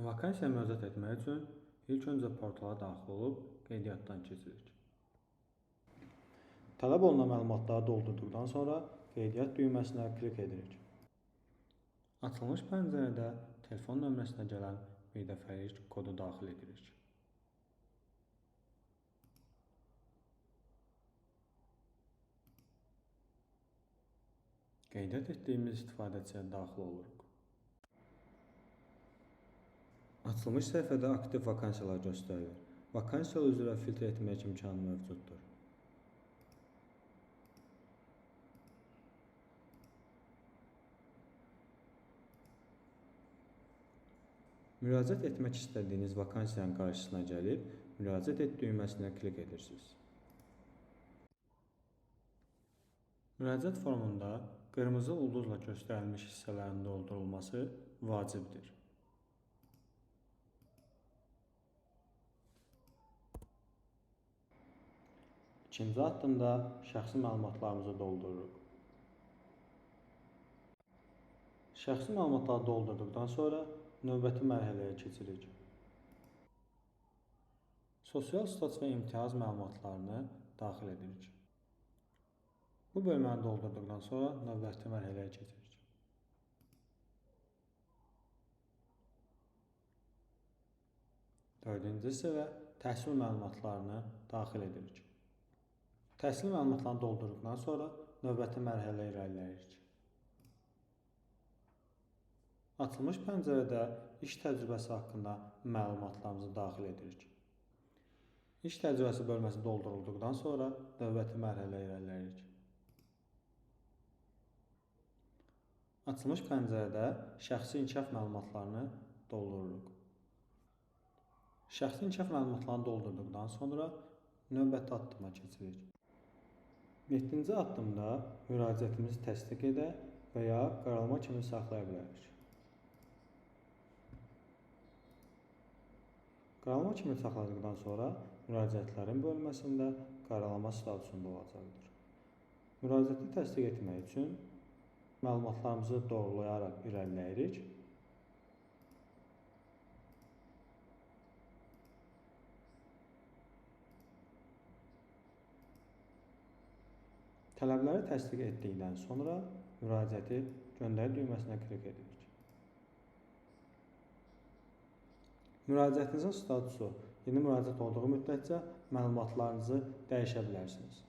Vakansiya müraciət etmək üçün ilk öncə portala daxil olub qeydiyyatdan keçirik. Tələb olunan məlumatları doldurduqdan sonra qeydiyyat düyməsinə klik edirik. Açılmış pəncərədə telefon nömrəsinə gələn birdəfəlik kodu daxil edirik. Qeydiyyat etdiyimiz istifadəçiyə daxil oluruq. Açılmış səhifədə aktiv vakansiyalar göstərilir. Vakansiyalar üzrə filtr etmək imkanı mövcuddur. Müraciət etmək istədiyiniz vakansiyanın qarşısına gəlib, müraciət et düyməsinə klik edirsiniz. Müraciət formunda qırmızı ulduzla göstərilmiş hissələrin doldurulması vacibdir. İkinci addımda şəxsi məlumatlarımızı doldururuq. Şəxsi məlumatları doldurduqdan sonra növbəti mərhələyə keçirik. Sosial status və imtiyaz məlumatlarını daxil edirik. Bu bölməni doldurduqdan sonra növbəti mərhələyə keçirik. Dördüncü hissədə təhsil məlumatlarını daxil edirik. Təhsil məlumatlarını doldurduqdan sonra növbəti mərhələyə irəliləyirik. Açılmış pəncərədə iş təcrübəsi haqqında məlumatlarımızı daxil edirik. İş təcrübəsi bölməsi doldurulduqdan sonra növbəti mərhələyə irəliləyirik. Açılmış pəncərədə şəxsi inkişaf məlumatlarını doldururuq. Şəxsi inkişaf məlumatlarını doldurduqdan sonra növbəti addıma keçirik. 7-ci addımda müraciətimizi təsdiq edə və ya qaralama kimi saxlaya bilərik. Qaralama kimi saxladıqdan sonra müraciətlərin bölməsində qaralama statusunda olacaqdır. Müraciəti təsdiq etmək üçün məlumatlarımızı doğrulayaraq irəliləyirik. Tələbləri təsdiq etdikdən sonra müraciəti göndər düyməsinə klik edirik. Müraciətinizin statusu yeni müraciət olduğu müddətcə məlumatlarınızı dəyişə bilərsiniz.